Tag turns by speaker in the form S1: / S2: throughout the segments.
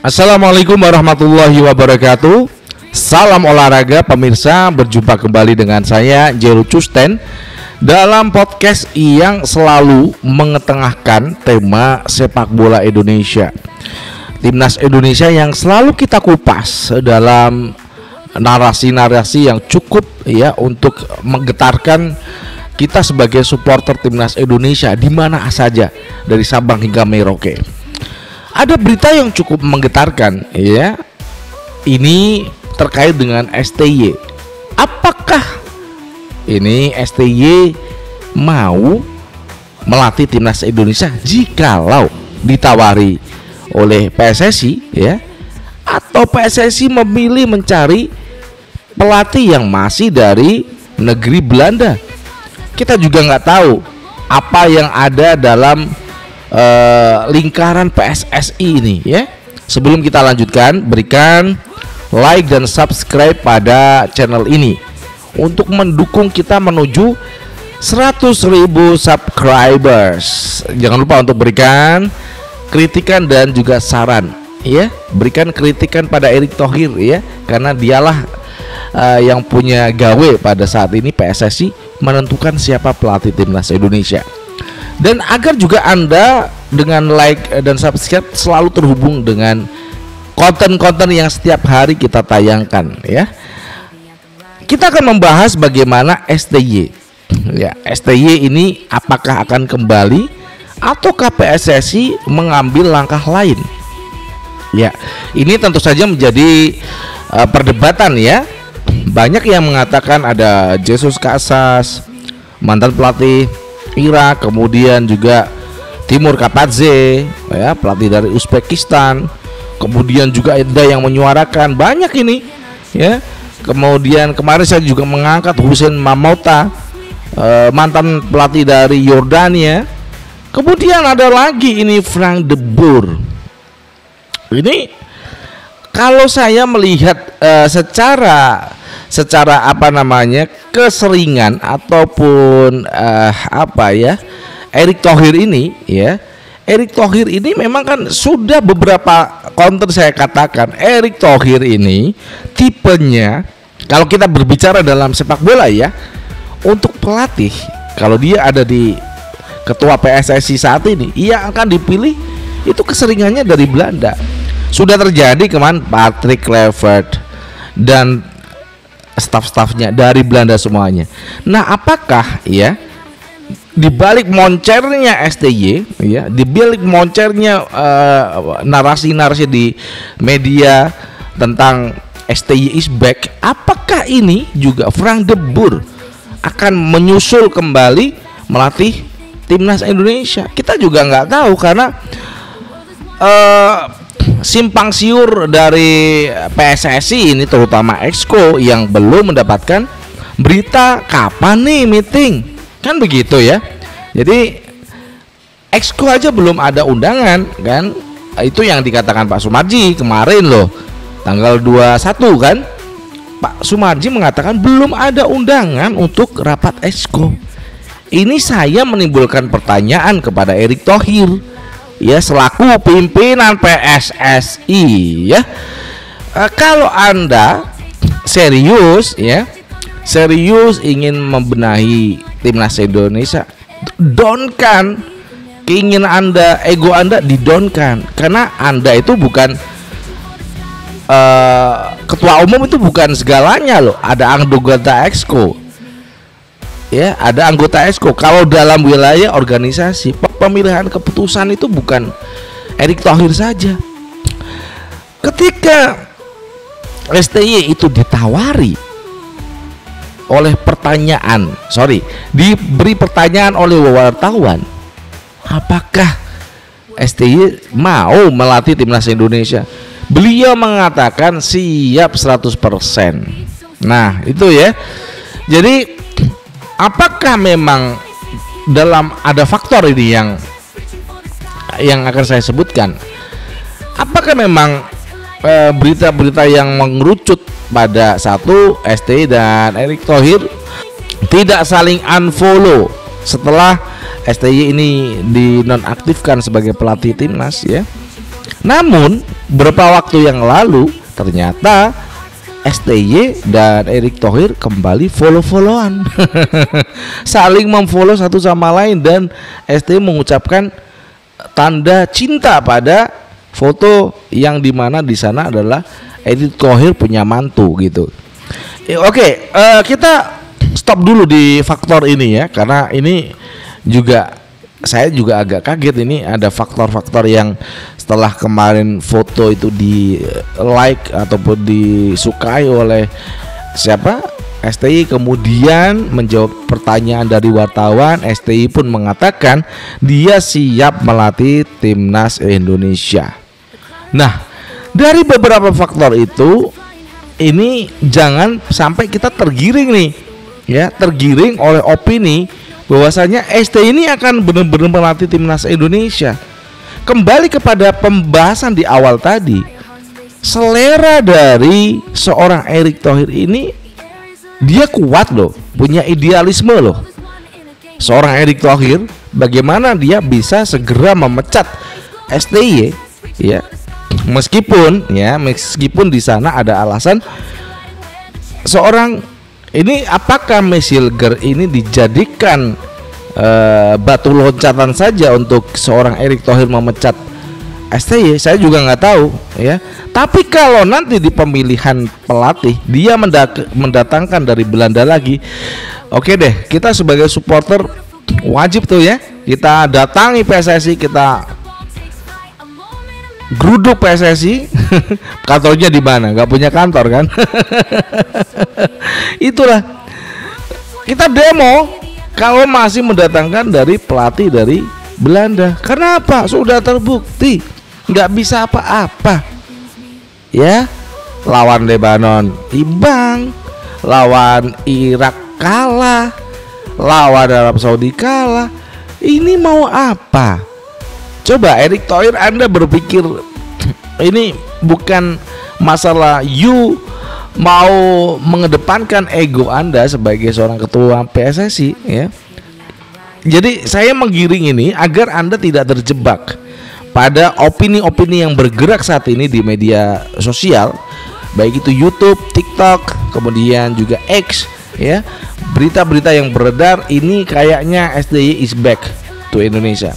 S1: Assalamualaikum warahmatullahi wabarakatuh. Salam olahraga pemirsa, berjumpa kembali dengan saya Jero Custen dalam podcast yang selalu mengetengahkan tema sepak bola Indonesia. Timnas Indonesia yang selalu kita kupas dalam narasi-narasi yang cukup ya untuk menggetarkan kita sebagai supporter Timnas Indonesia di mana saja dari Sabang hingga Merauke. Ada berita yang cukup menggetarkan ya. Ini terkait dengan STY. Apakah ini STY mau melatih Timnas Indonesia jikalau ditawari oleh PSSI ya, atau PSSI memilih mencari pelatih yang masih dari negeri Belanda? Kita juga nggak tahu apa yang ada dalam lingkaran PSSI ini ya. Sebelum kita lanjutkan, berikan like dan subscribe pada channel ini untuk mendukung kita menuju 100.000 subscribers. Jangan lupa untuk berikan kritikan dan juga saran ya. Berikan kritikan pada Erick Thohir ya, karena dialah yang punya gawe pada saat ini PSSI menentukan siapa pelatih Timnas Indonesia. Dan agar juga Anda dengan like dan subscribe selalu terhubung dengan konten-konten yang setiap hari kita tayangkan ya. Kita akan membahas bagaimana STY ya. STY ini apakah akan kembali ataukah PSSI mengambil langkah lain ya. Ini tentu saja menjadi perdebatan ya. Banyak yang mengatakan ada Jesus Casas, mantan pelatih Irak, kemudian juga Timur Kapadze ya, pelatih dari Uzbekistan. Kemudian juga ada yang menyuarakan banyak ini ya. Kemudian kemarin saya juga mengangkat Hussein Mamouta, mantan pelatih dari Yordania. Kemudian ada lagi ini Frank de Boer. Ini kalau saya melihat secara keseringan ataupun Erick Thohir ini ya. Erick Thohir ini memang kan sudah beberapa counter saya katakan, Erick Thohir ini tipenya, kalau kita berbicara dalam sepak bola ya, untuk pelatih, kalau dia ada di ketua PSSI saat ini, ia akan dipilih itu keseringannya dari Belanda. Sudah terjadi kemarin Patrick Kluivert dan staf-stafnya dari Belanda semuanya. Nah, apakah ya di balik moncernya STY ya, di balik moncernya narasi-narasi di media tentang STY is back, apakah ini juga Frank de Boer akan menyusul kembali melatih Timnas Indonesia? Kita juga nggak tahu karena simpang siur dari PSSI ini, terutama Exco yang belum mendapatkan berita kapan nih meeting, kan begitu ya. Jadi Exco aja belum ada undangan kan. Itu yang dikatakan Pak Sumarji kemarin loh, tanggal 21 kan. Pak Sumarji mengatakan belum ada undangan untuk rapat Exco. Ini saya menimbulkan pertanyaan kepada Erick Thohir ya, selaku pimpinan PSSI ya. Kalau Anda serius ya, serius ingin membenahi Timnas Indonesia, downkan keinginan Anda, ego Anda didonkan, karena Anda itu bukan ketua umum, itu bukan segalanya loh. Ada anggota Exco ya, ada anggota Exco. Kalau dalam wilayah organisasi, pemilihan keputusan itu bukan Erick Thohir saja. Ketika STY itu ditawari oleh diberi pertanyaan oleh wartawan, apakah STY mau melatih Timnas Indonesia, beliau mengatakan siap 100%. Nah itu ya. Jadi apakah memang dalam ada faktor ini yang akan saya sebutkan, apakah memang berita-berita yang mengerucut pada satu STY dan Erick Thohir tidak saling unfollow setelah STY ini dinonaktifkan sebagai pelatih timnas ya. Namun beberapa waktu yang lalu ternyata STY dan Erick Thohir kembali follow-followan. Saling memfollow satu sama lain, dan STY mengucapkan tanda cinta pada foto yang dimana di sana adalah Erick Thohir punya mantu gitu. Oke, kita stop dulu di faktor ini ya, karena ini juga saya juga agak kaget. Ini ada faktor-faktor yang setelah kemarin foto itu di like ataupun disukai oleh siapa, STY, kemudian menjawab pertanyaan dari wartawan, STY pun mengatakan dia siap melatih timnas Indonesia. Nah, dari beberapa faktor itu, ini jangan sampai kita tergiring nih ya, tergiring oleh opini bahwasanya STY ini akan benar-benar melatih timnas Indonesia. Kembali kepada pembahasan di awal tadi, selera dari seorang Erick Thohir ini dia kuat loh, punya idealisme loh. Seorang Erick Thohir, bagaimana dia bisa segera memecat STY ya, meskipun di sana ada alasan seorang ini, apakah Mesilger ini dijadikan batu loncatan saja untuk seorang Erick Thohir memecat STY? Saya juga nggak tahu ya. Tapi kalau nanti di pemilihan pelatih dia mendatangkan dari Belanda lagi, oke deh, kita sebagai supporter wajib tuh ya, kita datangi PSSI, kita geruduk PSSI. Kantornya di mana? Gak punya kantor kan? Itulah, kita demo kalau masih mendatangkan dari pelatih dari Belanda. Kenapa? Sudah terbukti nggak bisa apa-apa ya. Lawan Lebanon imbang, lawan Irak kalah, lawan Arab Saudi kalah. Ini mau apa? Coba Erick Thohir, Anda berpikir ini bukan masalah you mau mengedepankan ego Anda sebagai seorang ketua PSSI ya. Jadi saya menggiring ini agar Anda tidak terjebak pada opini-opini yang bergerak saat ini di media sosial, baik itu YouTube, TikTok, kemudian juga X ya. Berita-berita yang beredar ini kayaknya STY is back to Indonesia.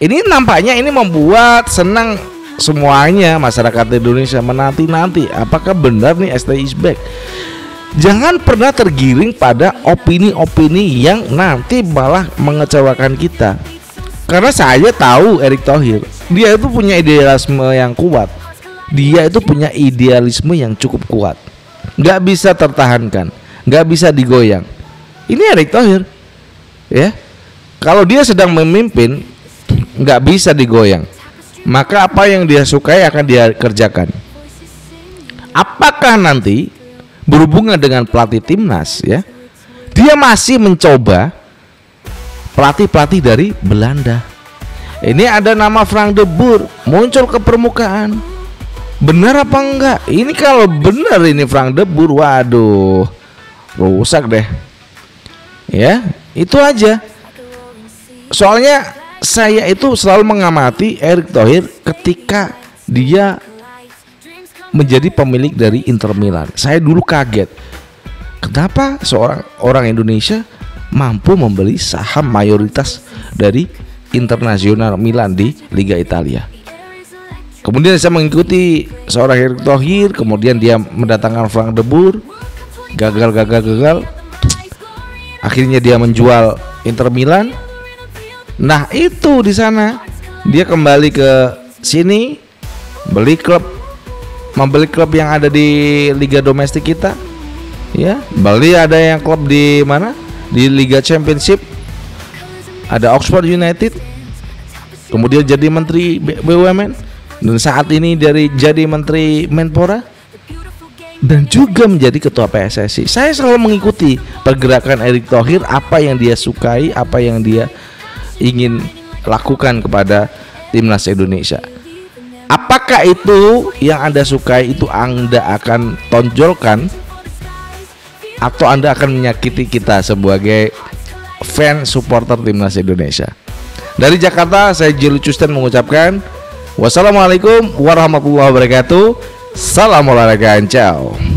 S1: Ini nampaknya ini membuat senang semuanya, masyarakat Indonesia menanti-nanti apakah benar nih STY is back. Jangan pernah tergiring pada opini-opini yang nanti malah mengecewakan kita. Karena saya tahu Erick Thohir, dia itu punya idealisme yang kuat. Dia itu punya idealisme yang cukup kuat, nggak bisa tertahankan, nggak bisa digoyang. Ini Erick Thohir ya, kalau dia sedang memimpin nggak bisa digoyang. Maka apa yang dia sukai akan dia kerjakan. Apakah nanti berhubungan dengan pelatih timnas ya, dia masih mencoba pelatih-pelatih dari Belanda. Ini ada nama Frank de Boer muncul ke permukaan. Benar apa enggak? Ini kalau benar ini Frank de Boer, waduh, rusak deh. Ya, itu aja. Soalnya saya itu selalu mengamati Erick Thohir ketika dia menjadi pemilik dari Inter Milan. Saya dulu kaget, kenapa seorang orang Indonesia mampu membeli saham mayoritas dari Internazionale Milan di Liga Italia. Kemudian saya mengikuti seorang Erick Thohir, kemudian dia mendatangkan Frank de Boer, gagal. Akhirnya dia menjual Inter Milan. Nah, itu di sana dia kembali ke sini, membeli klub yang ada di liga domestik kita. Ya, beli ada yang klub di mana? Di Liga Championship. Ada Oxford United. Kemudian jadi menteri BUMN, dan saat ini jadi menteri Menpora, dan juga menjadi ketua PSSI. Saya selalu mengikuti pergerakan Erick Thohir, apa yang dia sukai, apa yang dia ingin lakukan kepada timnas Indonesia. Apakah itu yang Anda sukai, itu Anda akan tonjolkan, atau Anda akan menyakiti kita sebagai fan supporter timnas Indonesia? Dari Jakarta, saya Jil Custan mengucapkan Wassalamualaikum warahmatullahi wabarakatuh. Salam olahraga, ciao.